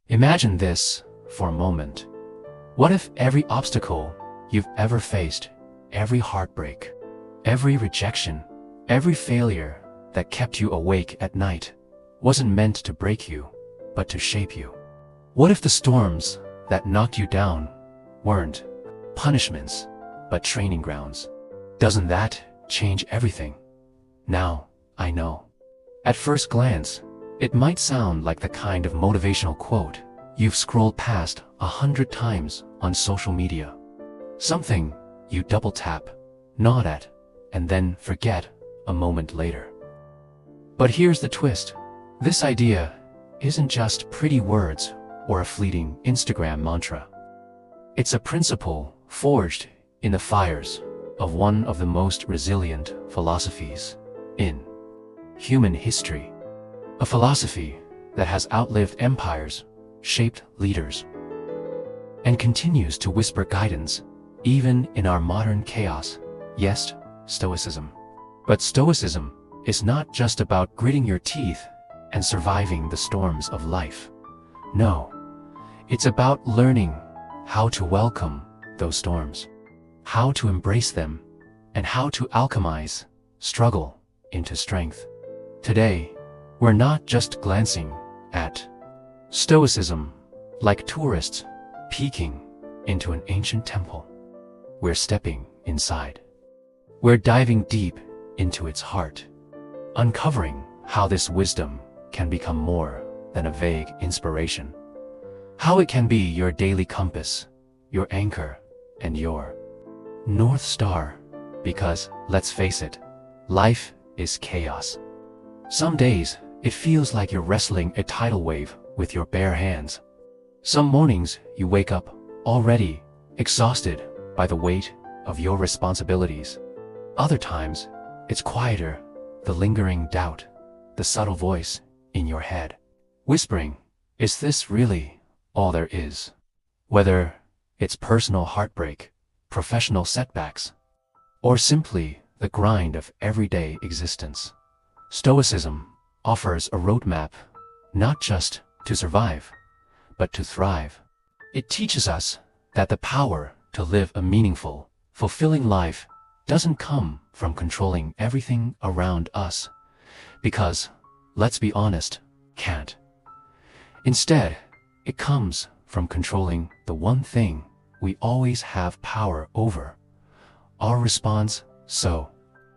Imagine this for a moment. What if every obstacle you've ever faced, every heartbreak, every rejection, every failure that kept you awake at night wasn't meant to break you, but to shape you? What if the storms that knocked you down weren't punishments, but training grounds? Doesn't that change everything? Now, I know. At first glance, it might sound like the kind of motivational quote you've scrolled past 100 times on social media. Something you double tap, nod at, and then forget a moment later. But here's the twist. This idea isn't just pretty words or a fleeting Instagram mantra. It's a principle forged in the fires of one of the most resilient philosophies in human history. A philosophy that has outlived empires, shaped leaders, and continues to whisper guidance even in our modern chaos. Yes, Stoicism. But Stoicism is not just about gritting your teeth and surviving the storms of life. No, it's about learning how to welcome those storms, how to embrace them, and how to alchemize struggle into strength. Today, we're not just glancing at Stoicism like tourists peeking into an ancient temple. We're stepping inside. We're diving deep into its heart, uncovering how this wisdom can become more than a vague inspiration. How it can be your daily compass, your anchor, and your North Star. Because, let's face it, life is chaos. Some days, it feels like you're wrestling a tidal wave with your bare hands. Some mornings, you wake up already exhausted by the weight of your responsibilities. Other times, it's quieter, the lingering doubt, the subtle voice in your head, whispering, is this really all there is? Whether it's personal heartbreak, professional setbacks, or simply the grind of everyday existence, Stoicism offers a roadmap not just to survive, but to thrive. It teaches us that the power to live a meaningful, fulfilling life doesn't come from controlling everything around us, because, let's be honest, can't. Instead, it comes from controlling the one thing we always have power over: our response. So,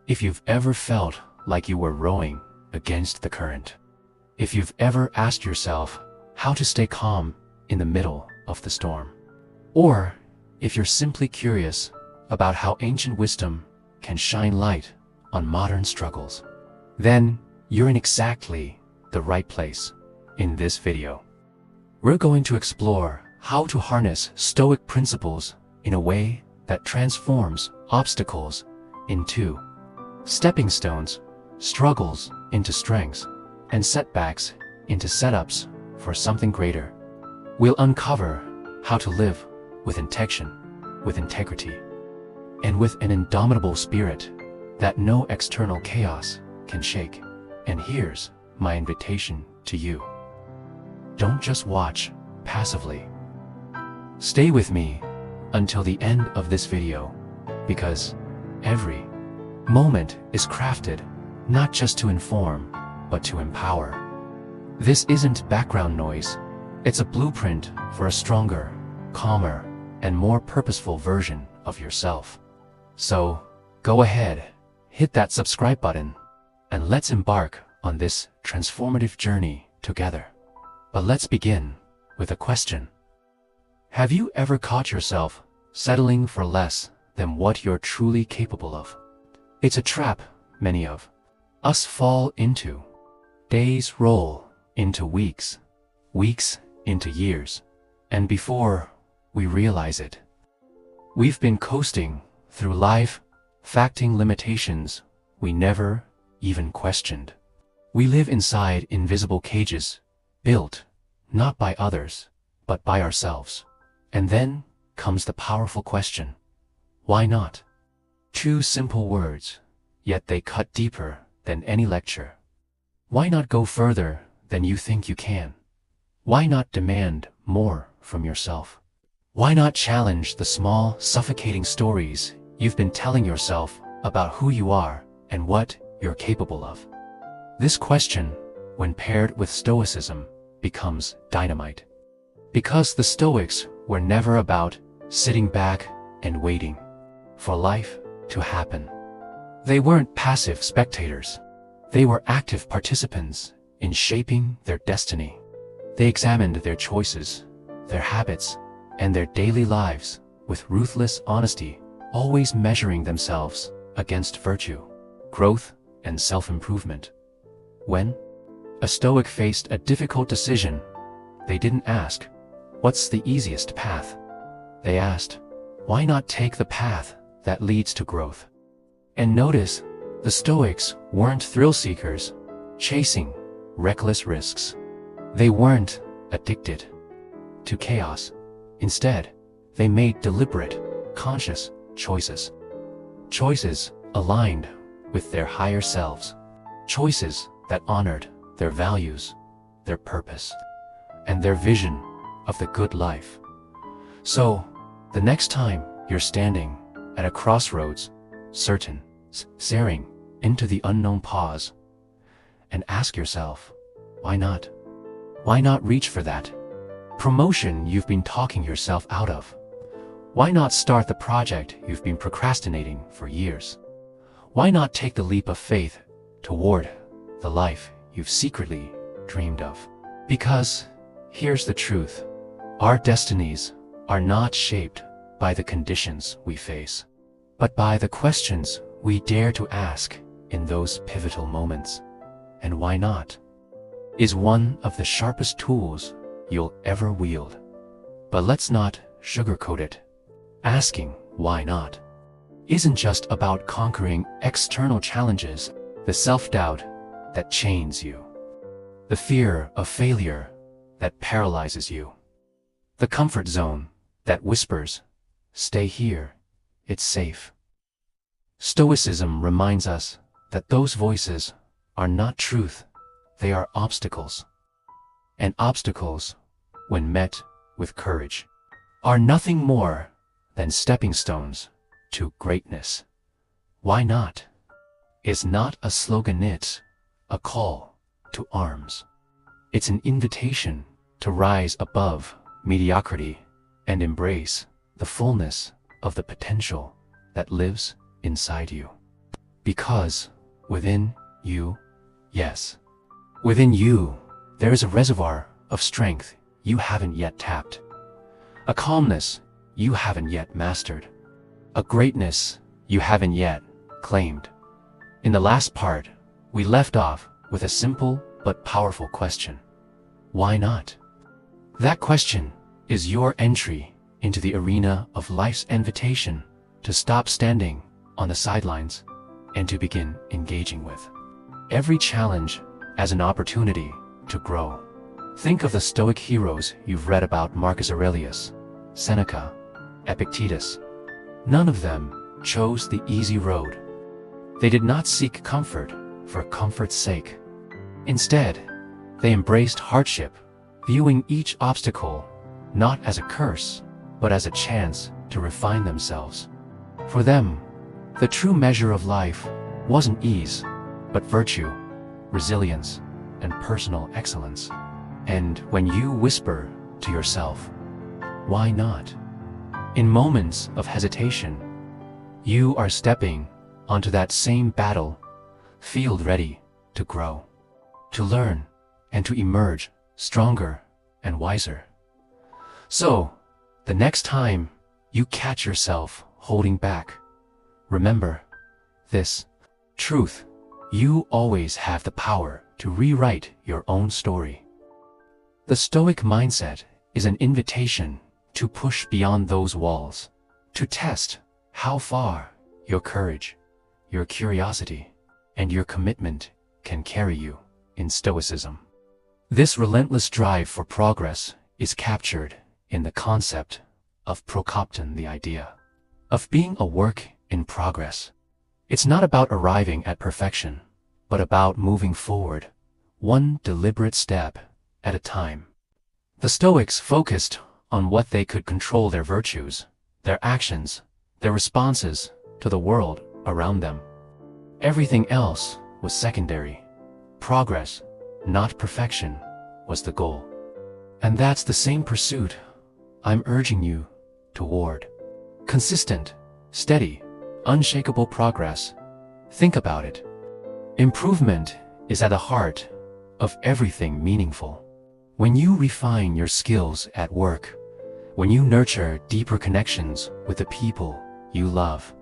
if you've ever felt like you were rowing against the current, if you've ever asked yourself how to stay calm in the middle of the storm, or if you're simply curious about how ancient wisdom can shine light on modern struggles, then you're in exactly the right place. In this video, we're going to explore how to harness Stoic principles in a way that transforms obstacles into stepping stones, struggles into strengths, and setbacks into setups for something greater. We'll uncover how to live with intention, with integrity, and with an indomitable spirit that no external chaos can shake. And here's my invitation to you. Don't just watch passively. Stay with me until the end of this video, because every moment is crafted not just to inform, but to empower. This isn't background noise. It's a blueprint for a stronger, calmer, and more purposeful version of yourself. So, go ahead, hit that subscribe button, and let's embark on this transformative journey together. But let's begin with a question. Have you ever caught yourself settling for less than what you're truly capable of? It's a trap many of us fall into. Days roll into weeks, weeks into years, and before we realize it, we've been coasting through life, facing limitations we never even questioned. We live inside invisible cages, built not by others, but by ourselves. And then comes the powerful question: why not? Two simple words, yet they cut deeper than any lecture. Why not go further than you think you can? Why not demand more from yourself? Why not challenge the small, suffocating stories you've been telling yourself about who you are and what you're capable of? This question, when paired with Stoicism, becomes dynamite. Because the Stoics were never about sitting back and waiting for life to happen. They weren't passive spectators. They were active participants in shaping their destiny. They examined their choices, their habits, and their daily lives with ruthless honesty, always measuring themselves against virtue, growth, and self-improvement. When a Stoic faced a difficult decision, they didn't ask, "What's the easiest path?" They asked, "Why not take the path that leads to growth?" And notice, the Stoics weren't thrill-seekers, chasing reckless risks. They weren't addicted to chaos. Instead, they made deliberate, conscious choices. Choices aligned with their higher selves. Choices that honored their values, their purpose, and their vision of the good life. So, the next time you're standing at a crossroads, staring into the unknown, pause and ask yourself, why not? Why not reach for that promotion you've been talking yourself out of? Why not start the project you've been procrastinating for years? Why not take the leap of faith toward the life you've secretly dreamed of? Because here's the truth: our destinies are not shaped by the conditions we face, but by the questions we dare to ask in those pivotal moments. And why not is one of the sharpest tools you'll ever wield. But let's not sugarcoat it. Asking why not isn't just about conquering external challenges, the self-doubt that chains you, the fear of failure that paralyzes you, the comfort zone that whispers, "Stay here, it's safe." Stoicism reminds us that those voices are not truth, they are obstacles. And obstacles, when met with courage, are nothing more than stepping stones to greatness. Why not is not a slogan, it's a call to arms. It's an invitation to rise above mediocrity and embrace the fullness of the potential that lives inside you. Because within you, yes, within you, there is a reservoir of strength you haven't yet tapped, a calmness you haven't yet mastered, a greatness you haven't yet claimed. In the last part, we left off with a simple but powerful question: why not? That question is your entry into the arena of life's invitation to stop standing on the sidelines and to begin engaging with every challenge as an opportunity to grow. Think of the Stoic heroes you've read about: Marcus Aurelius, Seneca, Epictetus. None of them chose the easy road. They did not seek comfort for comfort's sake. Instead, they embraced hardship, viewing each obstacle not as a curse, but as a chance to refine themselves. For them, the true measure of life wasn't ease, but virtue, resilience, and personal excellence. And when you whisper to yourself, "Why not?" in moments of hesitation, you are stepping onto that same battle field, ready to grow, to learn, and to emerge stronger and wiser. So, the next time you catch yourself holding back, remember this truth: you always have the power to rewrite your own story. The Stoic mindset is an invitation to push beyond those walls, to test how far your courage, your curiosity, and your commitment can carry you in Stoicism. This relentless drive for progress is captured in the concept of prokopton, the idea of being a work in progress. It's not about arriving at perfection, but about moving forward, one deliberate step at a time. The Stoics focused on what they could control: their virtues, their actions, their responses to the world around them. Everything else was secondary. Progress, not perfection, was the goal. And that's the same pursuit I'm urging you toward. Consistent, steady, unshakable progress. Think about it. Improvement is at the heart of everything meaningful. When you refine your skills at work, when you nurture deeper connections with the people you love,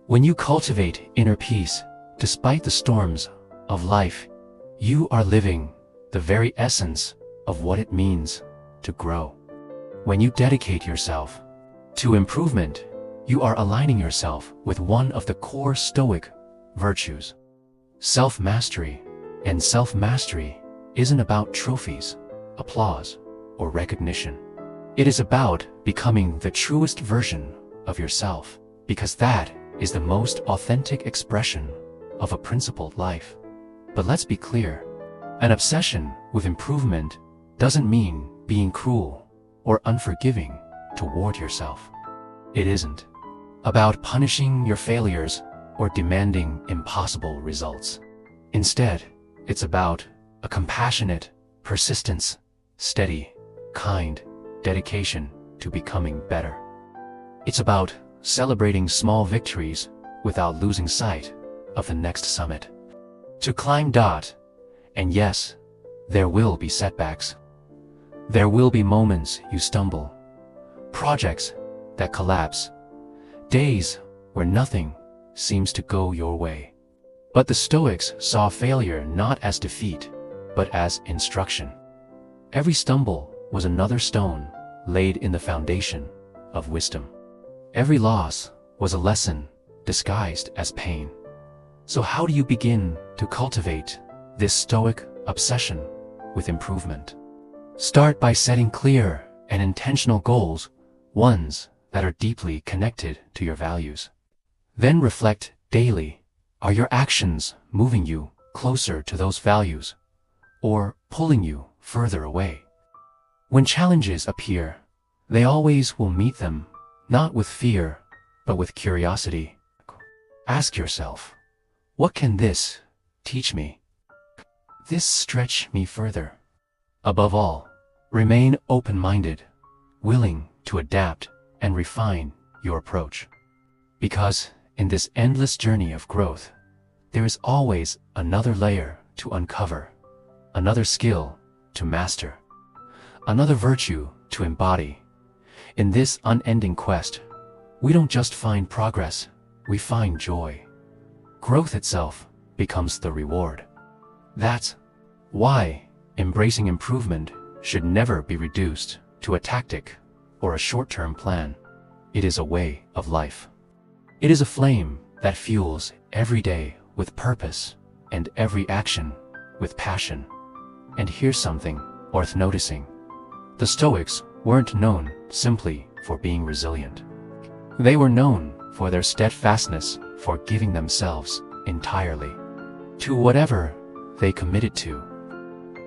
when you cultivate inner peace despite the storms of life, you are living the very essence of what it means to grow. When you dedicate yourself to improvement, you are aligning yourself with one of the core Stoic virtues: self-mastery. And self-mastery isn't about trophies, applause, or recognition. It is about becoming the truest version of yourself, because that is the most authentic expression of a principled life. But let's be clear, an obsession with improvement doesn't mean being cruel or unforgiving toward yourself. It isn't about punishing your failures or demanding impossible results. Instead, it's about a compassionate persistence, steady, kind dedication to becoming better. It's about celebrating small victories without losing sight of the next summit. To climb. And yes, there will be setbacks. There will be moments you stumble, projects that collapse, days where nothing seems to go your way. But the Stoics saw failure not as defeat, but as instruction. Every stumble was another stone laid in the foundation of wisdom. Every loss was a lesson disguised as pain. So how do you begin to cultivate this Stoic obsession with improvement? Start by setting clear and intentional goals, ones that are deeply connected to your values. Then reflect daily. Are your actions moving you closer to those values, or pulling you further away? When challenges appear, they always will meet them, not with fear, but with curiosity. Ask yourself, what can this teach me? This stretch me further? Above all, remain open-minded, willing to adapt and refine your approach. Because in this endless journey of growth, there is always another layer to uncover, another skill to master, another virtue to embody. In this unending quest, we don't just find progress, we find joy. Growth itself becomes the reward. That's why embracing improvement should never be reduced to a tactic or a short-term plan. It is a way of life. It is a flame that fuels every day with purpose and every action with passion. And here's something worth noticing. The Stoics weren't known simply for being resilient. They were known for their steadfastness, for giving themselves entirely to whatever they committed to.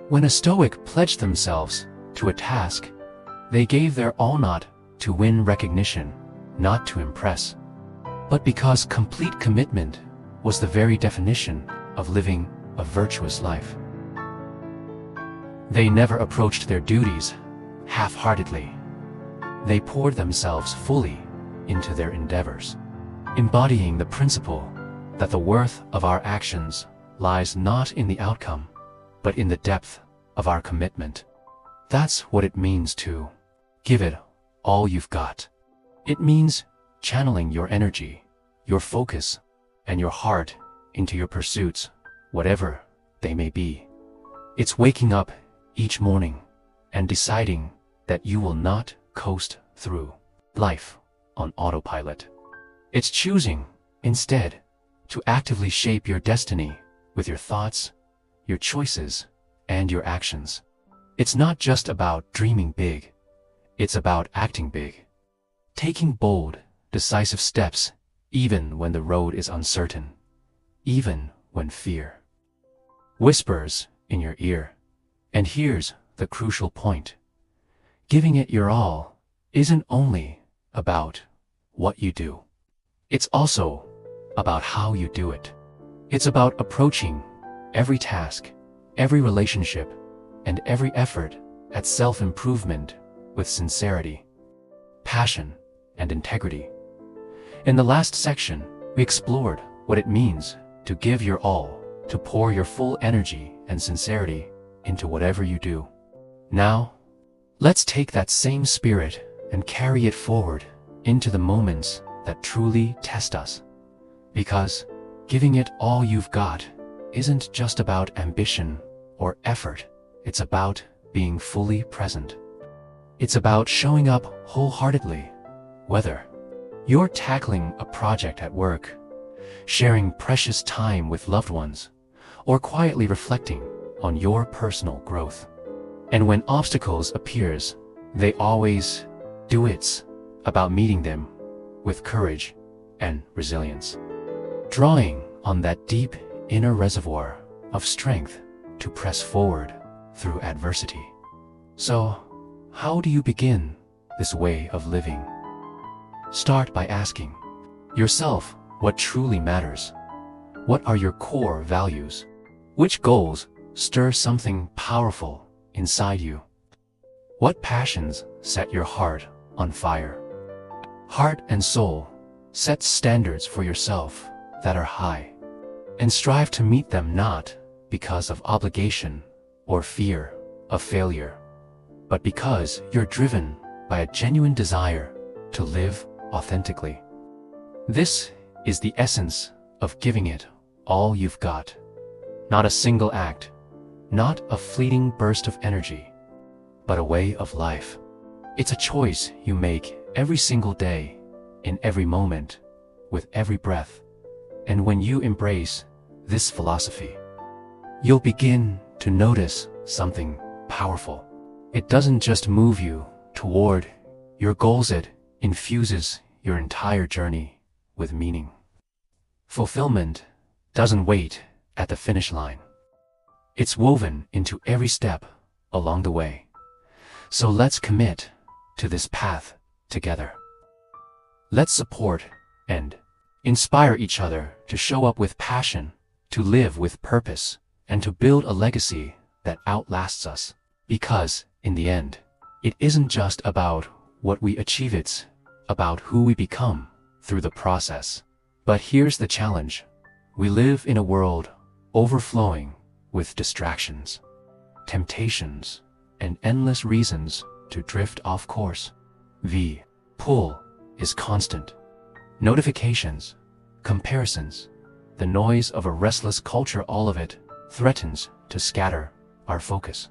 When a Stoic pledged themselves to a task, they gave their all, not to win recognition, not to impress, but because complete commitment was the very definition of living a virtuous life. They never approached their duties half-heartedly. They poured themselves fully into their endeavors, embodying the principle that the worth of our actions lies not in the outcome, but in the depth of our commitment. That's what it means to give it all you've got. It means channeling your energy, your focus, and your heart into your pursuits, whatever they may be. It's waking up each morning and deciding that you will not coast through life on autopilot. It's choosing, instead, to actively shape your destiny with your thoughts, your choices, and your actions. It's not just about dreaming big, it's about acting big. Taking bold, decisive steps even when the road is uncertain, even when fear whispers in your ear. And here's the crucial point. giving it your all isn't only about what you do. It's also about how you do it. It's about approaching every task, every relationship, and every effort at self-improvement with sincerity, passion, and integrity. In the last section, we explored what it means to give your all, to pour your full energy and sincerity into whatever you do. Now, let's take that same spirit and carry it forward into the moments that truly test us. Because giving it all you've got isn't just about ambition or effort, it's about being fully present. It's about showing up wholeheartedly, whether you're tackling a project at work, sharing precious time with loved ones, or quietly reflecting on your personal growth. And when obstacles appears, they always do. It's about meeting them with courage and resilience, drawing on that deep inner reservoir of strength to press forward through adversity. So, how do you begin this way of living? Start by asking yourself what truly matters. What are your core values? Which goals stir something powerful inside you? What passions set your heart on fire? Heart and soul, set standards for yourself that are high, and strive to meet them not because of obligation or fear of failure, but because you're driven by a genuine desire to live authentically. This is the essence of giving it all you've got. Not a single act, not a fleeting burst of energy, but a way of life. It's a choice you make every single day, in every moment, with every breath. And when you embrace this philosophy, you'll begin to notice something powerful. It doesn't just move you toward your goals, it infuses your entire journey with meaning. Fulfillment doesn't wait at the finish line. It's woven into every step along the way. So let's commit to this path together. Let's support and inspire each other to show up with passion, to live with purpose, and to build a legacy that outlasts us. Because, in the end, it isn't just about what we achieve, it's about who we become through the process. But here's the challenge. We live in a world overflowing with distractions, temptations, and endless reasons to drift off course. The pull is constant. Notifications, comparisons, the noise of a restless culture, all of it threatens to scatter our focus.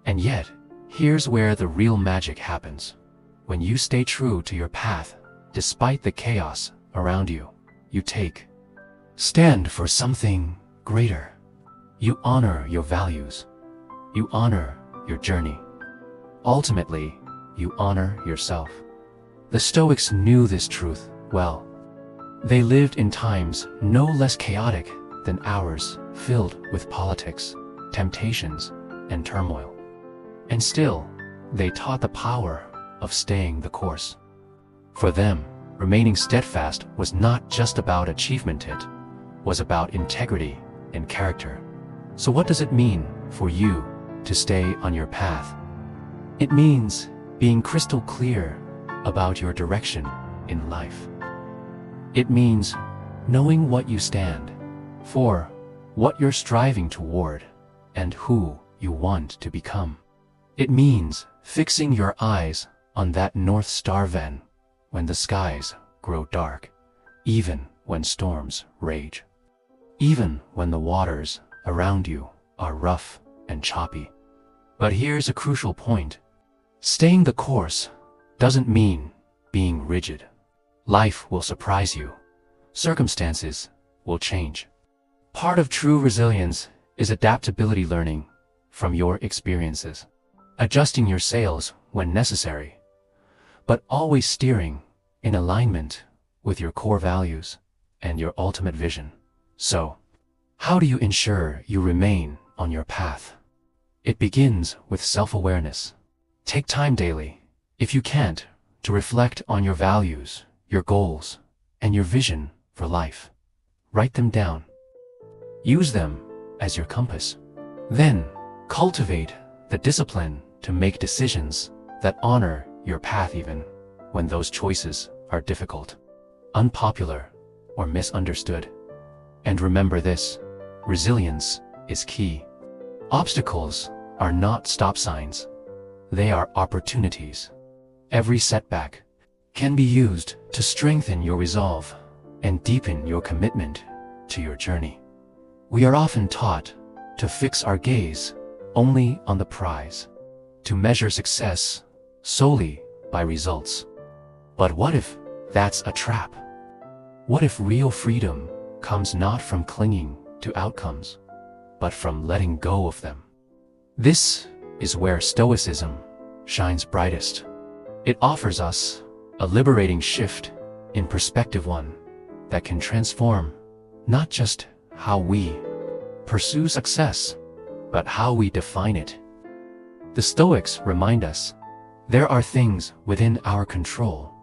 And yet, here's where the real magic happens. When you stay true to your path, despite the chaos around you, you take stand for something greater. You honor your values. You honor your journey. Ultimately, you honor yourself. The Stoics knew this truth well. They lived in times no less chaotic than ours, filled with politics, temptations, and turmoil. And still, they taught the power of staying the course. For them, remaining steadfast was not just about achievement, it was about integrity and character. So what does it mean for you to stay on your path? It means being crystal clear about your direction in life. It means knowing what you stand for, what you're striving toward, and who you want to become. It means fixing your eyes on that North Star when the skies grow dark, even when storms rage, even when the waters around you are rough and choppy. But here's a crucial point. Staying the course doesn't mean being rigid. Life will surprise you. Circumstances will change. Part of true resilience is adaptability, learning from your experiences, adjusting your sails when necessary, but always steering in alignment with your core values and your ultimate vision. So, how do you ensure you remain on your path? It begins with self-awareness. Take time daily If you can't, to reflect on your values, your goals, and your vision for life. Write them down. Use them as your compass. Then, cultivate the discipline to make decisions that honor your path even when those choices are difficult, unpopular, or misunderstood. And remember this: resilience is key. Obstacles are not stop signs. They are opportunities. Every setback can be used to strengthen your resolve and deepen your commitment to your journey. We are often taught to fix our gaze only on the prize, to measure success solely by results. But what if that's a trap? What if real freedom comes not from clinging to outcomes, but from letting go of them? This is where Stoicism shines brightest. It offers us a liberating shift in perspective, one that can transform not just how we pursue success, but how we define it. The Stoics remind us there are things within our control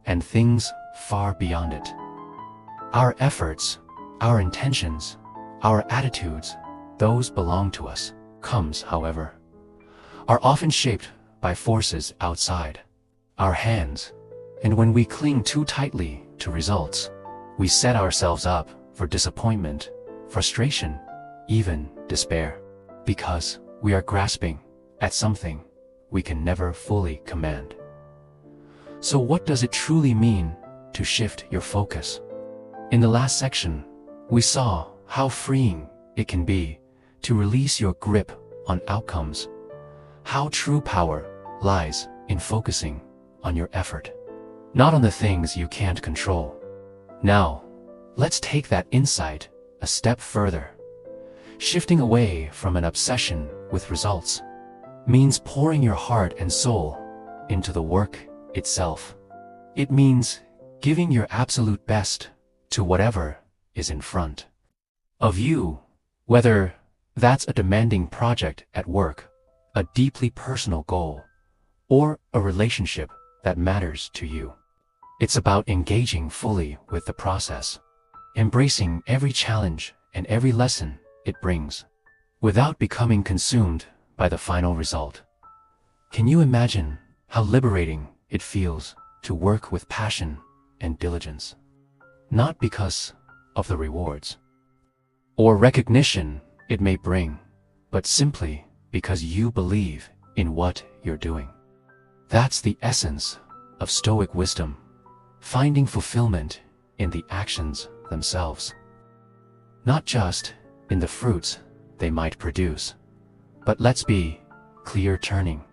and things far beyond it. Our efforts, our intentions, our attitudes, those belong to us. Comes, however, are often shaped by forces outside our hands, and when we cling too tightly to results, we set ourselves up for disappointment, frustration, even despair, because we are grasping at something we can never fully command. So what does it truly mean to shift your focus? In the last section, we saw how freeing it can be to release your grip on outcomes, how true power lies in focusing on your effort, not on the things you can't control. Now, let's take that insight a step further. Shifting away from an obsession with results means pouring your heart and soul into the work itself. It means giving your absolute best to whatever is in front of you, whether that's a demanding project at work, a deeply personal goal, or a relationship that matters to you. It's about engaging fully with the process, embracing every challenge and every lesson it brings, without becoming consumed by the final result. Can you imagine how liberating it feels to work with passion and diligence? Not because of the rewards or recognition it may bring, but simply because you believe in what you're doing. That's the essence of Stoic wisdom, finding fulfillment in the actions themselves, not just in the fruits they might produce. But let's be clear, turning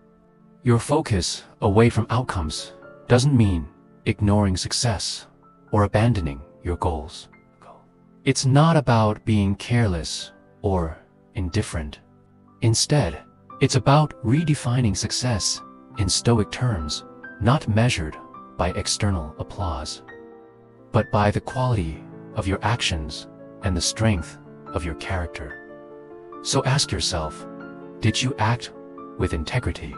your focus away from outcomes doesn't mean ignoring success or abandoning your goals. It's not about being careless or indifferent. Instead, it's about redefining success in Stoic terms, not measured by external applause, but by the quality of your actions and the strength of your character. So ask yourself, did you act with integrity?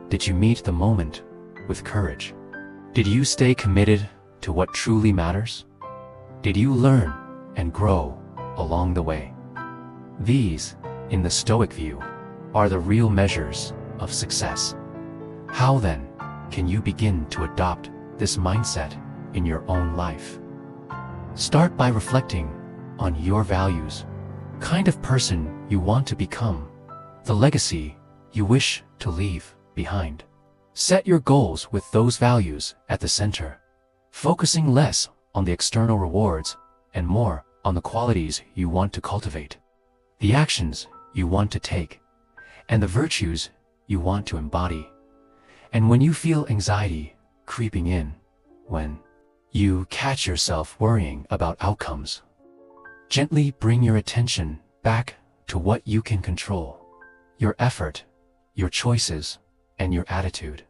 Did you meet the moment with courage? Did you stay committed to what truly matters? Did you learn and grow along the way? These, in the Stoic view, are the real measures of success. How then can you begin to adopt this mindset in your own life? Start by reflecting on your values, kind of person you want to become, the legacy you wish to leave behind. Set your goals with those values at the center, focusing less on the external rewards and more on the qualities you want to cultivate, the actions you want to take, and the virtues you want to embody. And when you feel anxiety creeping in, when you catch yourself worrying about outcomes, gently bring your attention back to what you can control: your effort, your choices, and your attitude.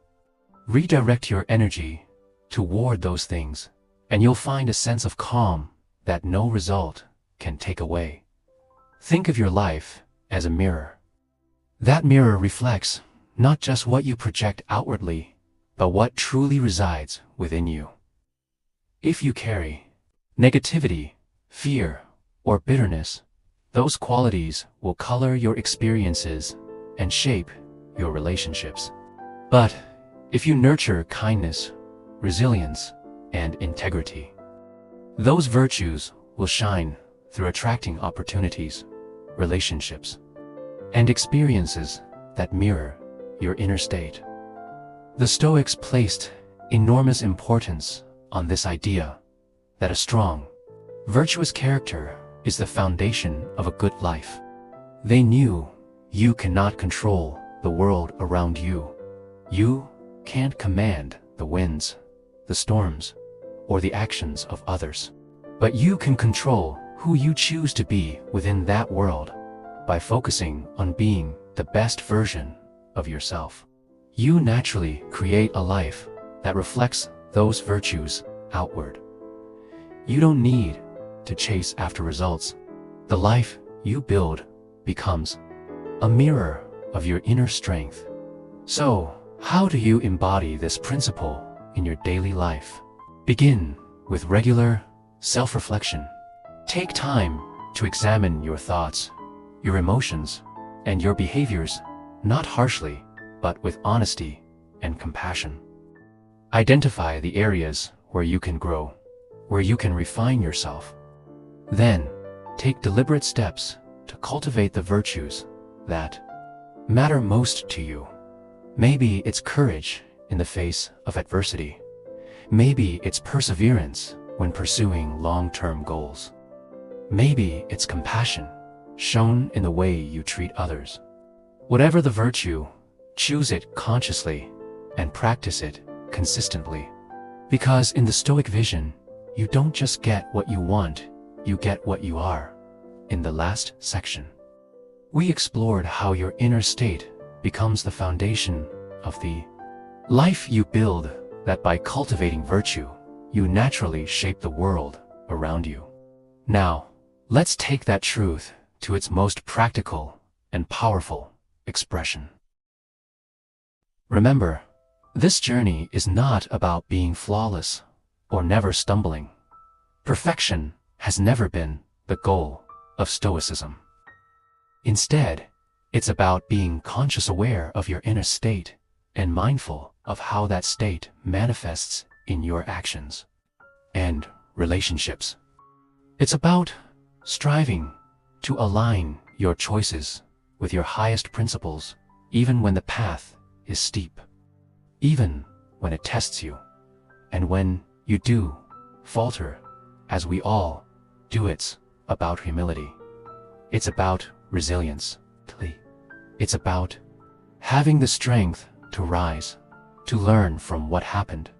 Redirect your energy toward those things, and you'll find a sense of calm that no result can take away. Think of your life as a mirror. That mirror reflects not just what you project outwardly, but what truly resides within you. If you carry negativity, fear, or bitterness, those qualities will color your experiences and shape your relationships. But if you nurture kindness, resilience, and integrity, those virtues will shine through attracting opportunities, relationships, and experiences that mirror your inner state. The Stoics placed enormous importance on this idea that a strong, virtuous character is the foundation of a good life. They knew you cannot control the world around you. You can't command the winds, the storms, or the actions of others. But you can control who you choose to be within that world by focusing on being the best version of yourself. You naturally create a life that reflects those virtues outward. You don't need to chase after results. The life you build becomes a mirror of your inner strength. So, how do you embody this principle in your daily life? Begin with regular self-reflection. Take time to examine your thoughts, your emotions, and your behaviors, not harshly, but with honesty and compassion. Identify the areas where you can grow, where you can refine yourself. Then, take deliberate steps to cultivate the virtues that matter most to you. Maybe it's courage in the face of adversity. Maybe it's perseverance when pursuing long-term goals. Maybe it's compassion shown in the way you treat others. Whatever the virtue, choose it consciously and practice it consistently. Because in the Stoic vision, you don't just get what you want, you get what you are. In the last section, we explored how your inner state becomes the foundation of the life you build, that by cultivating virtue, you naturally shape the world around you. Now, let's take that truth to its most practical and powerful expression. Remember, this journey is not about being flawless or never stumbling. Perfection has never been the goal of Stoicism. Instead, it's about being conscious aware of your inner state and mindful of how that state manifests in your actions and relationships. It's about striving to align your choices with your highest principles, even when the path is steep, even when it tests you, and when you do falter, as we all do. It's about humility. It's about resilience. It's about having the strength to rise, to learn from what happened,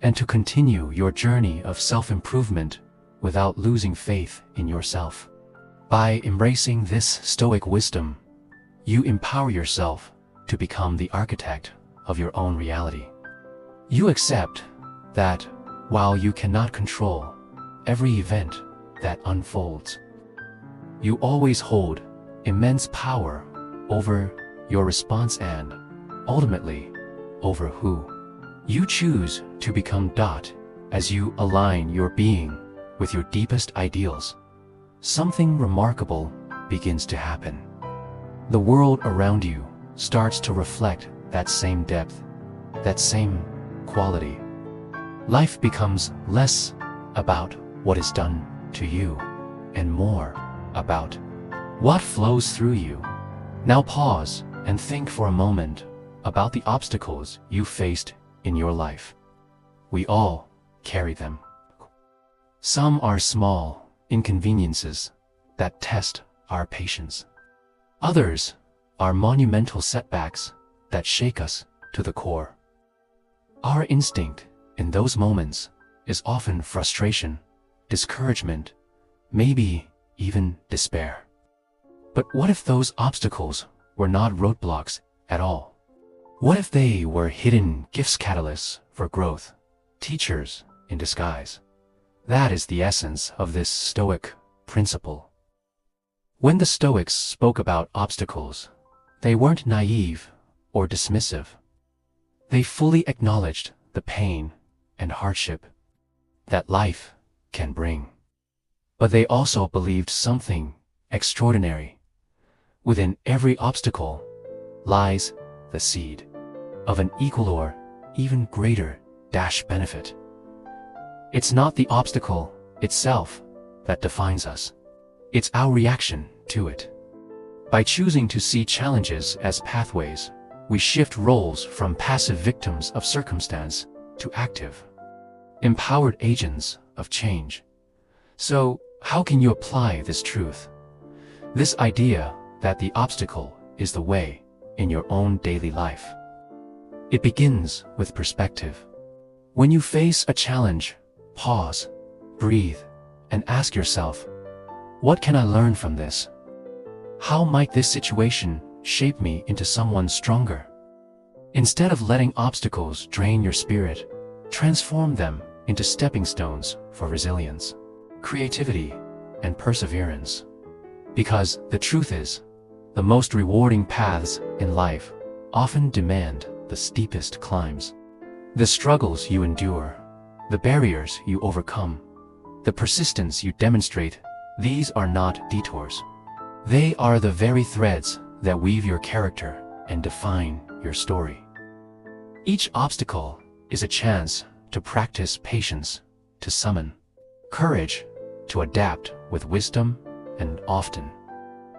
and to continue your journey of self-improvement without losing faith in yourself. By embracing this Stoic wisdom, you empower yourself to become the architect of your own reality. You accept that while you cannot control every event that unfolds, you always hold immense power over your response and, ultimately, over who you choose to become. As you align your being with your deepest ideals, something remarkable begins to happen. The world around you starts to reflect that same depth, that same quality. Life becomes less about what is done to you and more about what flows through you. Now pause and think for a moment about the obstacles you faced in your life. We all carry them. Some are small inconveniences that test our patience. Others are monumental setbacks that shake us to the core. Our instinct in those moments is often frustration, discouragement, maybe even despair. But what if those obstacles were not roadblocks at all? What if they were hidden gifts, catalysts for growth, teachers in disguise? That is the essence of this Stoic principle. When the Stoics spoke about obstacles, they weren't naive or dismissive. They fully acknowledged the pain and hardship that life can bring. But they also believed something extraordinary. Within every obstacle lies the seed of an equal or even greater benefit. It's not the obstacle itself that defines us. It's our reaction to it. By choosing to see challenges as pathways, we shift roles from passive victims of circumstance to active, empowered agents of change. So, how can you apply this truth? This idea that the obstacle is the way in your own daily life. It begins with perspective. When you face a challenge, pause, breathe, and ask yourself, what can I learn from this? How might this situation shape me into someone stronger? Instead of letting obstacles drain your spirit, transform them into stepping stones for resilience, creativity, and perseverance. Because the truth is, the most rewarding paths in life often demand the steepest climbs. The struggles you endure, the barriers you overcome, the persistence you demonstrate, these are not detours. They are the very threads that weave your character and define your story. Each obstacle is a chance to practice patience, to summon courage, to adapt with wisdom, and often,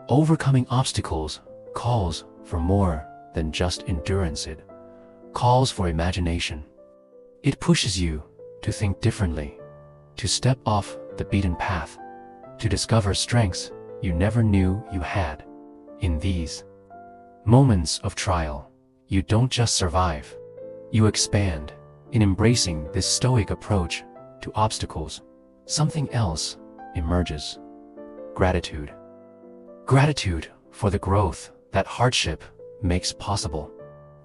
overcoming obstacles calls for more than just endurance. It calls for imagination. It pushes you to think differently, to step off the beaten path, to discover strengths you never knew you had. In these moments of trial, you don't just survive, you expand. In embracing this Stoic approach to obstacles, something else emerges. Gratitude. Gratitude for the growth that hardship makes possible.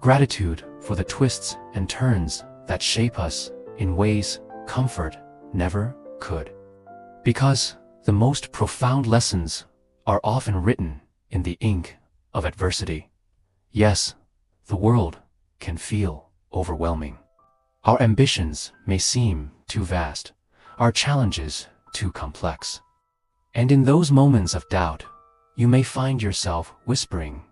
Gratitude for the twists and turns that shape us in ways comfort never could. Because the most profound lessons are often written in the ink of adversity. Yes, the world can feel overwhelming. Our ambitions may seem too vast, our challenges too complex. And in those moments of doubt, you may find yourself whispering,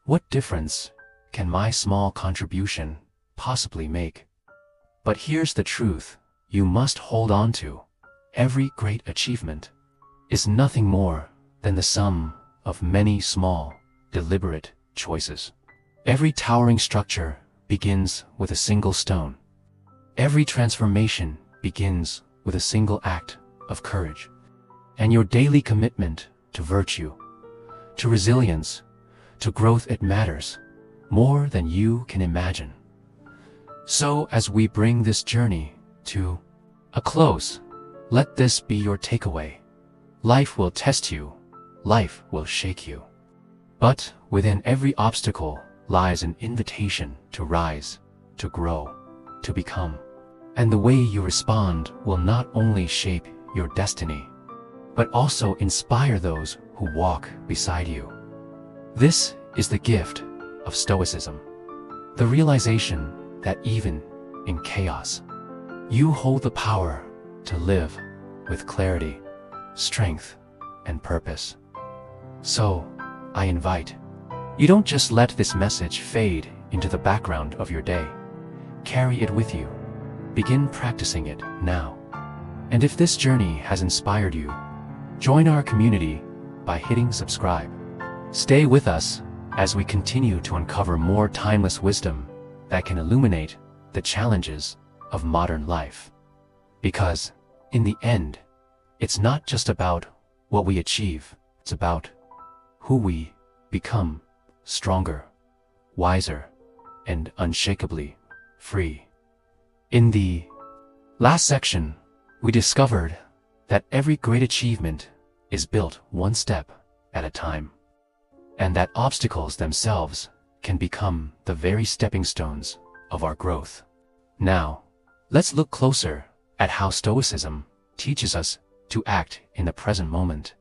what difference can my small contribution possibly make? But here's the truth you must hold on to. Every great achievement is nothing more than the sum of many small, deliberate choices. Every towering structure begins with a single stone. Every transformation begins with a single act of courage. And your daily commitment to virtue, to resilience, to growth, it matters more than you can imagine. So as we bring this journey to a close, let this be your takeaway. Life will test you, life will shake you. But within every obstacle lies an invitation to rise, to grow, to become. And the way you respond will not only shape your destiny, but also inspire those who walk beside you. This is the gift of Stoicism, the realization that even in chaos, you hold the power to live with clarity, strength, and purpose. So, I invite you, don't just let this message fade into the background of your day. Carry it with you. Begin practicing it now. And if this journey has inspired you, join our community by hitting subscribe. Stay with us as we continue to uncover more timeless wisdom that can illuminate the challenges of modern life. Because, in the end, it's not just about what we achieve, it's about who we become, stronger, wiser, and unshakably free. In the last section, we discovered that every great achievement is built one step at a time, and that obstacles themselves can become the very stepping stones of our growth. Now, let's look closer at how Stoicism teaches us to act in the present moment.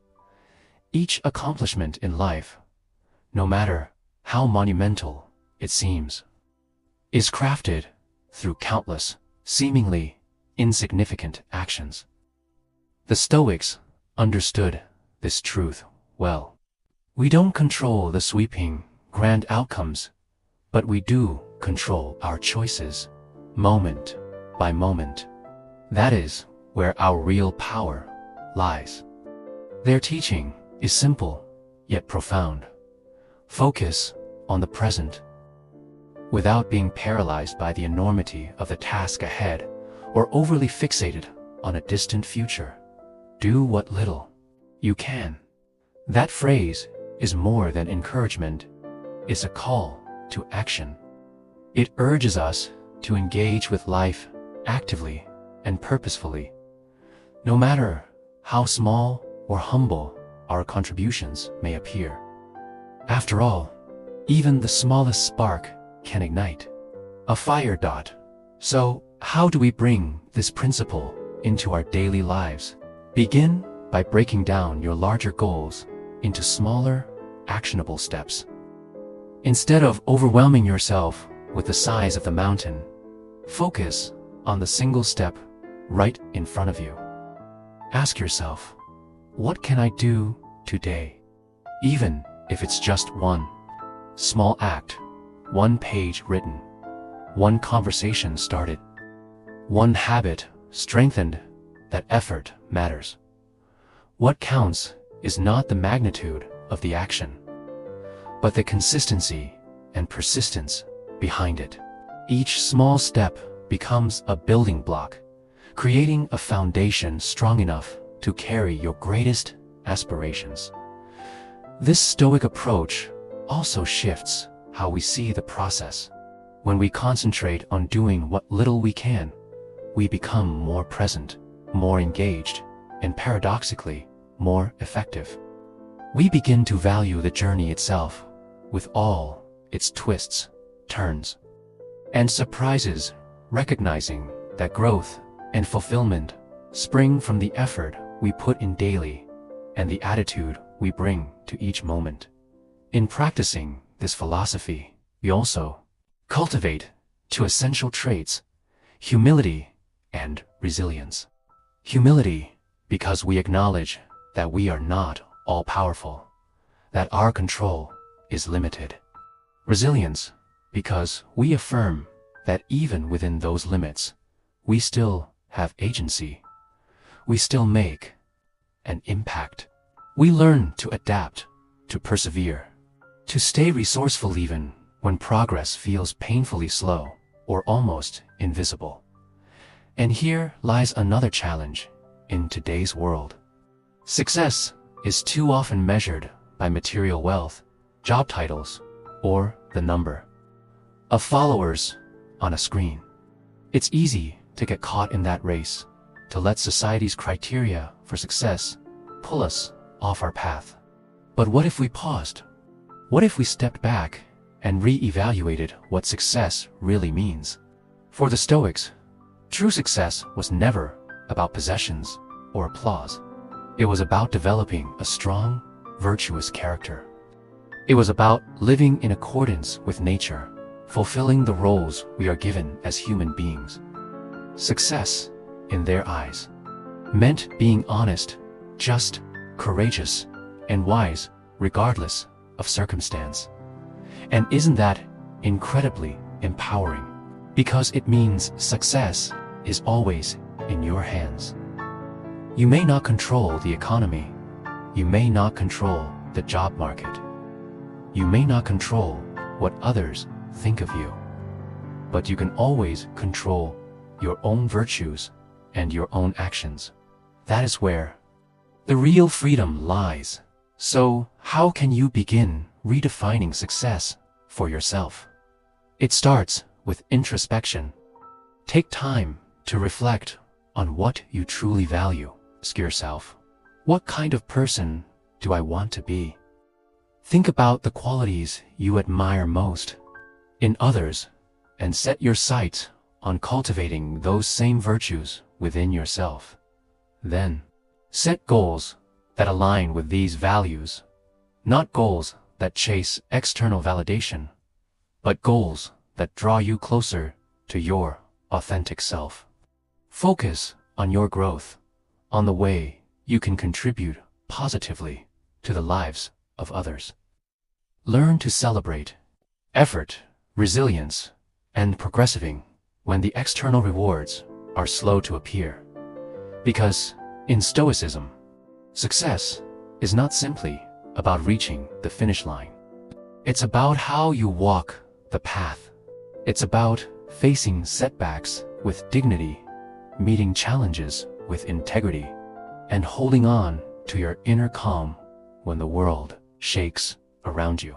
Each accomplishment in life, no matter how monumental it seems, is crafted through countless, seemingly insignificant actions. The Stoics understood this truth well. We don't control the sweeping, grand outcomes, but we do control our choices, moment by moment. That is where our real power lies. Their teaching is simple, yet profound. Focus on the present, without being paralyzed by the enormity of the task ahead or overly fixated on a distant future. Do what little you can. That phrase is more than encouragement. It's a call to action. It urges us to engage with life actively and purposefully, no matter how small or humble our contributions may appear. After all, even the smallest spark can ignite a fire dot. So, how do we bring this principle into our daily lives? Begin by breaking down your larger goals into smaller, actionable steps. Instead of overwhelming yourself with the size of the mountain, focus on the single step right in front of you. Ask yourself, what can I do today? Even if it's just one small act, one page written, one conversation started, one habit strengthened, that effort matters. What counts is not the magnitude of the action, but the consistency and persistence behind it. Each small step becomes a building block, creating a foundation strong enough to carry your greatest aspirations. This Stoic approach also shifts how we see the process. When we concentrate on doing what little we can, we become more present, more engaged, and paradoxically, more effective. We begin to value the journey itself, with all its twists, turns, and surprises, recognizing that growth and fulfillment spring from the effort we put in daily and the attitude we bring to each moment. In practicing this philosophy, we also cultivate two essential traits: humility and resilience. Humility, because we acknowledge that we are not all-powerful, that our control is limited. Resilience, because we affirm that even within those limits, we still have agency. We still make an impact. We learn to adapt, to persevere, to stay resourceful even when progress feels painfully slow or almost invisible. And here lies another challenge in today's world. Success is too often measured by material wealth, job titles, or the number of followers on a screen. It's easy to get caught in that race, to let society's criteria for success pull us off our path. But what if we paused? What if we stepped back and re-evaluated what success really means? For the Stoics, true success was never about possessions or applause. It was about developing a strong, virtuous character. It was about living in accordance with nature, fulfilling the roles we are given as human beings. Success, in their eyes, meant being honest, just, courageous, and wise, regardless of circumstance. And isn't that incredibly empowering? Because it means success is always in your hands. You may not control the economy. You may not control the job market. You may not control what others think of you. But you can always control your own virtues and your own actions. That is where the real freedom lies. So, how can you begin redefining success for yourself? It starts with introspection. Take time to reflect on what you truly value. Ask yourself, what kind of person do I want to be? Think about the qualities you admire most in others and set your sights on cultivating those same virtues within yourself. Then, set goals that align with these values, not goals that chase external validation, but goals that draw you closer to your authentic self. Focus on your growth, on the way you can contribute positively to the lives of others. Learn to celebrate effort, resilience, and progressing when the external rewards are slow to appear. Because in Stoicism, success is not simply about reaching the finish line. It's about how you walk the path. It's about facing setbacks with dignity, meeting challenges with integrity, and holding on to your inner calm when the world shakes around you.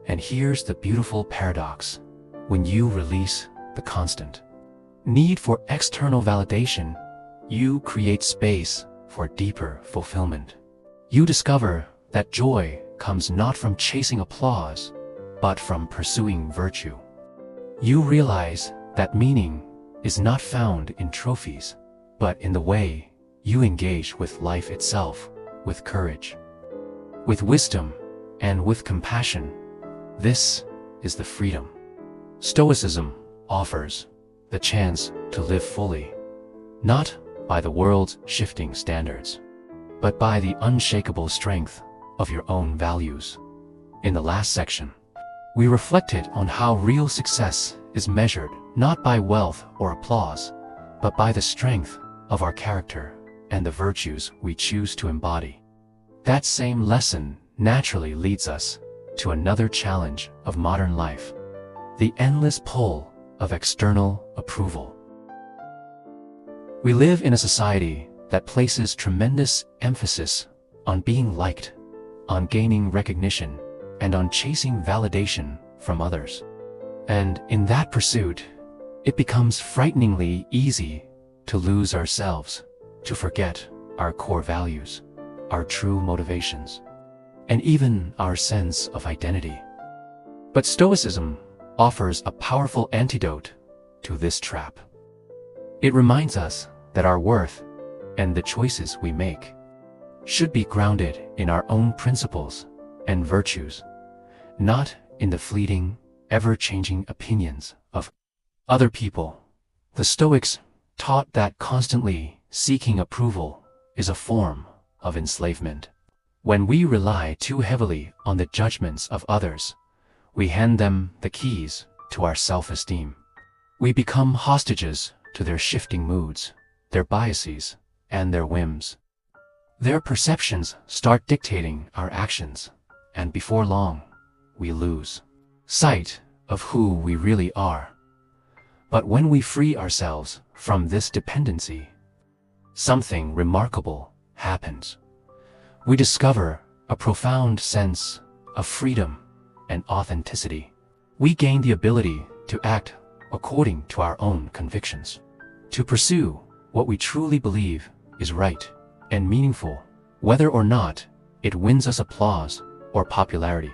And here's the beautiful paradox. When you release the constant need for external validation, you create space for deeper fulfillment. You discover that joy comes not from chasing applause, but from pursuing virtue. You realize that meaning is not found in trophies, but in the way you engage with life itself, with courage, with wisdom, and with compassion. This is the freedom Stoicism offers, the chance to live fully, not by the world's shifting standards, but by the unshakable strength of your own values. In the last section, we reflected on how real success is measured not by wealth or applause, but by the strength of our character and the virtues we choose to embody. That same lesson naturally leads us to another challenge of modern life: the endless pull of external approval. We live in a society that places tremendous emphasis on being liked, on gaining recognition, and on chasing validation from others. And in that pursuit, it becomes frighteningly easy to lose ourselves, to forget our core values, our true motivations, and even our sense of identity. But Stoicism offers a powerful antidote to this trap. It reminds us that our worth and the choices we make should be grounded in our own principles and virtues, not in the fleeting, ever-changing opinions of other people. The Stoics taught that constantly seeking approval is a form of enslavement. When we rely too heavily on the judgments of others, we hand them the keys to our self-esteem. We become hostages to their shifting moods, their biases, and their whims. Their perceptions start dictating our actions, and before long, we lose sight of who we really are. But when we free ourselves from this dependency, something remarkable happens. We discover a profound sense of freedom and authenticity. We gain the ability to act according to our own convictions, to pursue what we truly believe is right and meaningful, whether or not it wins us applause or popularity.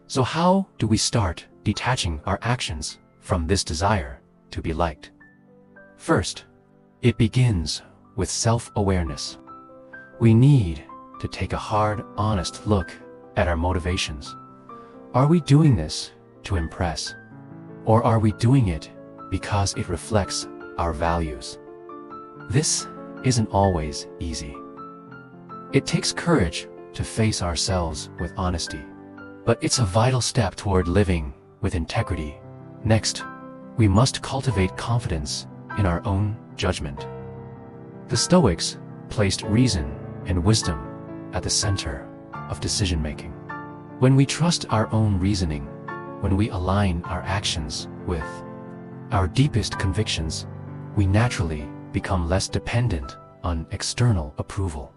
So how do we start detaching our actions from this desire to be liked? First, it begins with self-awareness. We need to take a hard, honest look at our motivations. Are we doing this to impress? Or are we doing it because it reflects our values? This isn't always easy. It takes courage to face ourselves with honesty, but it's a vital step toward living with integrity. Next, we must cultivate confidence in our own judgment. The Stoics placed reason and wisdom at the center of decision-making. When we trust our own reasoning, when we align our actions with our deepest convictions, we naturally become less dependent on external approval.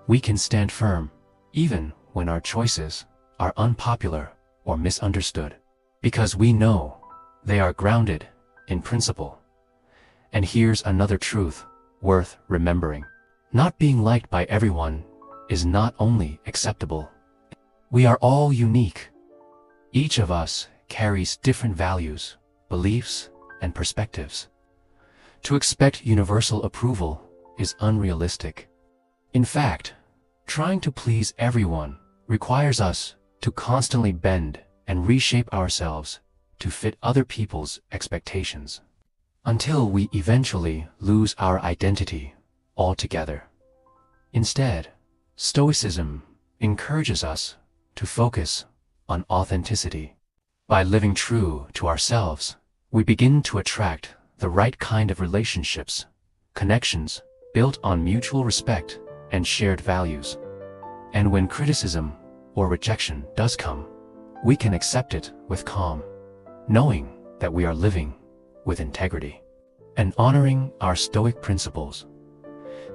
We can stand firm even when our choices are unpopular or misunderstood, because we know they are grounded in principle. And here's another truth worth remembering. Not being liked by everyone is not only acceptable. We are all unique. Each of us carries different values, beliefs, and perspectives. To expect universal approval is unrealistic. In fact, trying to please everyone requires us to constantly bend and reshape ourselves to fit other people's expectations, until we eventually lose our identity altogether. Instead, Stoicism encourages us to focus on authenticity. By living true to ourselves, we begin to attract the right kind of relationships, connections built on mutual respect and shared values. And when criticism or rejection does come, we can accept it with calm, knowing that we are living with integrity and honoring our Stoic principles.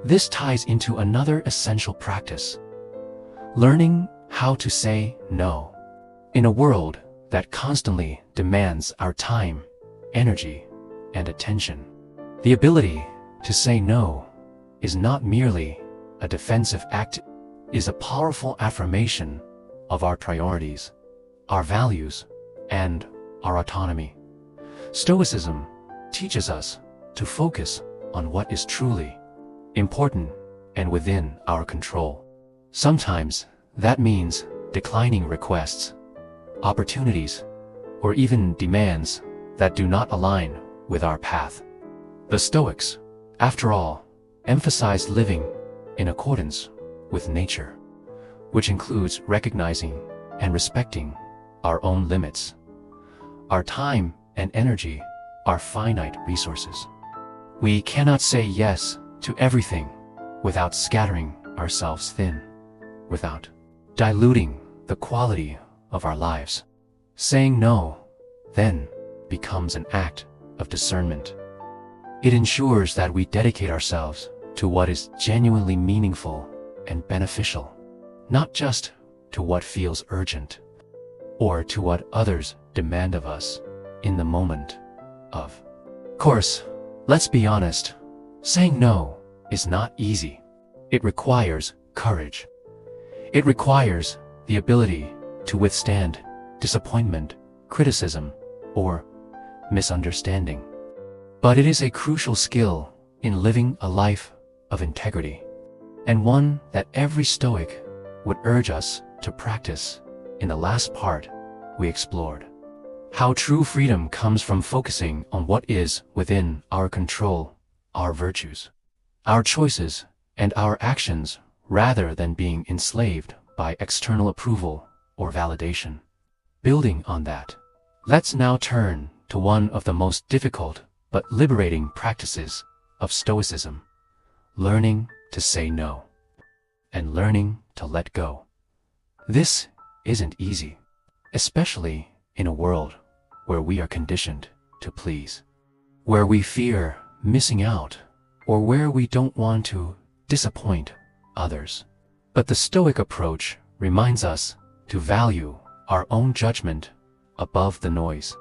This ties into another essential practice: learning how to say no. In a world that constantly demands our time, energy, and attention, the ability to say no is not merely a defensive act, it is a powerful affirmation of our priorities, our values, and our autonomy. Stoicism teaches us to focus on what is truly important and within our control. Sometimes that means declining requests, opportunities, or even demands that do not align with our path. The Stoics, after all, emphasize living in accordance with nature, which includes recognizing and respecting our own limits. Our time and energy are finite resources. We cannot say yes to everything without scattering ourselves thin, without diluting the quality of our lives. Saying no, then, becomes an act of discernment. It ensures that we dedicate ourselves to what is genuinely meaningful and beneficial, not just to what feels urgent or to what others demand of us in the moment of. Course, let's be honest, saying no is not easy. It requires courage. It requires the ability to withstand disappointment, criticism, or misunderstanding. But it is a crucial skill in living a life of integrity, and one that every Stoic would urge us to practice. In the last part, we explored how true freedom comes from focusing on what is within our control, our virtues, our choices, and our actions, rather than being enslaved by external approval or validation. Building on that, let's now turn to one of the most difficult but liberating practices of Stoicism: learning to say no and learning to let go. This isn't easy, especially in a world where we are conditioned to please, where we fear missing out, or where we don't want to disappoint others. But the Stoic approach reminds us to value our own judgment above the noise.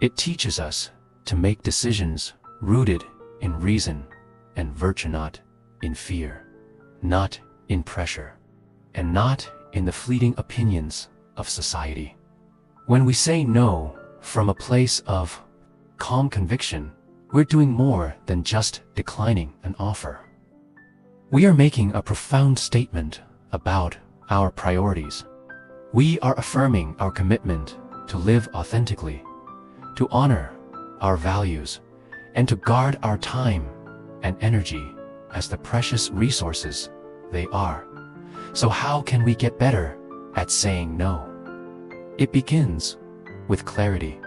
It teaches us to make decisions rooted in reason and virtue, not in fear, not in pressure, and not in the fleeting opinions of society. When we say no from a place of calm conviction, we're doing more than just declining an offer. We are making a profound statement about our priorities. We are affirming our commitment to live authentically, to honor our values, and to guard our time and energy as the precious resources they are. So how can we get better at saying no? It begins with clarity.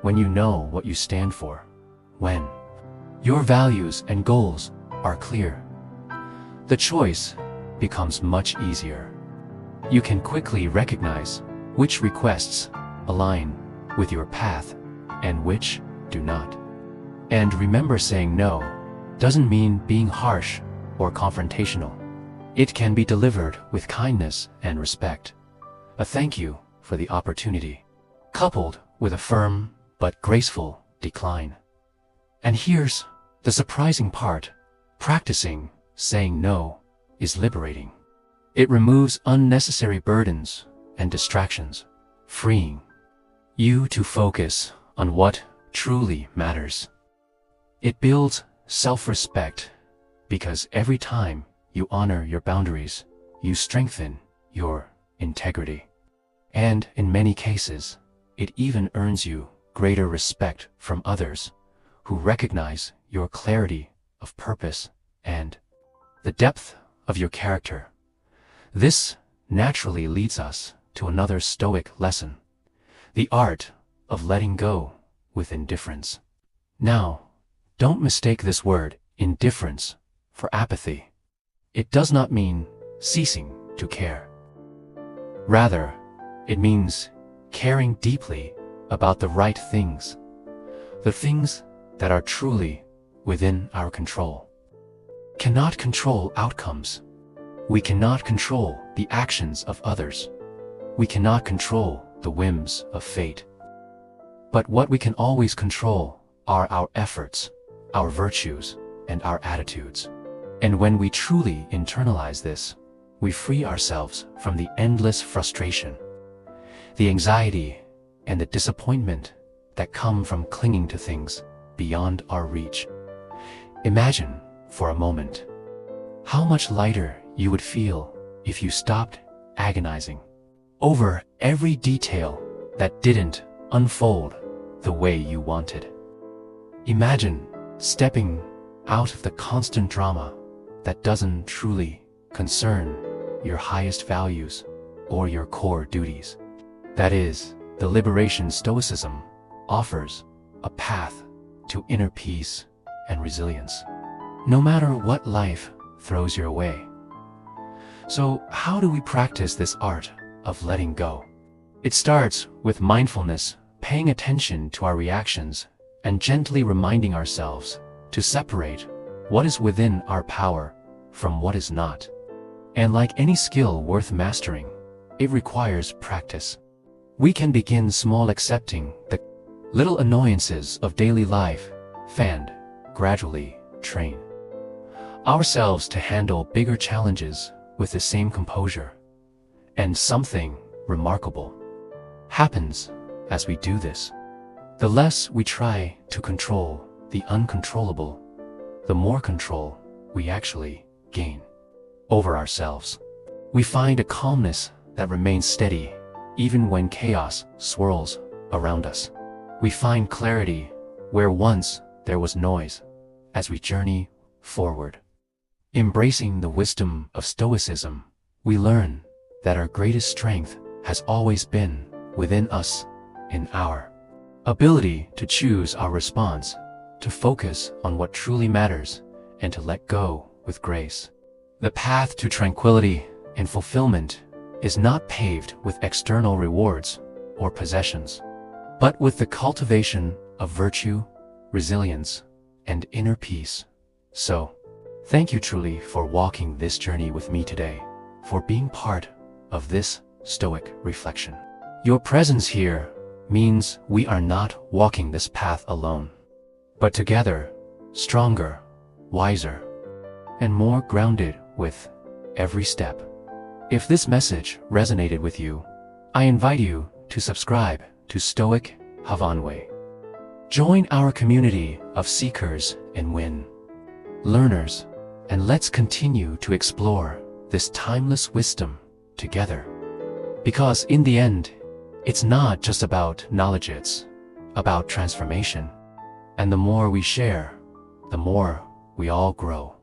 When you know what you stand for, when your values and goals are clear, the choice becomes much easier. You can quickly recognize which requests align with your path and which do not. And remember, saying no doesn't mean being harsh or confrontational. It can be delivered with kindness and respect. A thank you for the opportunity, coupled with a firm but graceful decline. And here's the surprising part: practicing saying no is liberating. It removes unnecessary burdens and distractions, freeing you to focus on what truly matters. It builds self-respect, because every time you honor your boundaries, you strengthen your integrity. And in many cases, it even earns you greater respect from others who recognize your clarity of purpose and the depth of your character. This naturally leads us to another Stoic lesson, the art of letting go with indifference. Now, don't mistake this word, indifference, for apathy. It does not mean ceasing to care. Rather, it means caring deeply about the right things, the things that are truly within our control. Cannot control outcomes. We cannot control the actions of others. We cannot control the whims of fate. But what we can always control are our efforts, our virtues, and our attitudes. And when we truly internalize this, we free ourselves from the endless frustration, the anxiety, and the disappointment that come from clinging to things beyond our reach. Imagine, for a moment, how much lighter you would feel if you stopped agonizing over every detail that didn't unfold the way you wanted. Imagine stepping out of the constant drama that doesn't truly concern your highest values or your core duties. That is, the liberation Stoicism offers a path to inner peace and resilience, no matter what life throws your way. So, how do we practice this art of letting go? It starts with mindfulness, paying attention to our reactions, and gently reminding ourselves to separate what is within our power from what is not. And like any skill worth mastering, it requires practice. We can begin small, accepting the little annoyances of daily life, and gradually train ourselves to handle bigger challenges with the same composure. And something remarkable happens as we do this. The less we try to control the uncontrollable, the more control we actually gain over ourselves. We find a calmness that remains steady even when chaos swirls around us. We find clarity where once there was noise as we journey forward. Embracing the wisdom of Stoicism, we learn that our greatest strength has always been within us, in our ability to choose our response, to focus on what truly matters, and to let go with grace. The path to tranquility and fulfillment is not paved with external rewards or possessions, but with the cultivation of virtue, resilience, and inner peace. So, thank you truly for walking this journey with me today, for being part of this Stoic reflection. Your presence here means we are not walking this path alone, but together, stronger, wiser, and more grounded with every step. If this message resonated with you, I invite you to subscribe to Stoic Havenway. Join our community of seekers and learners, and let's continue to explore this timeless wisdom together. Because in the end, it's not just about knowledge, it's about transformation. And the more we share, the more we all grow.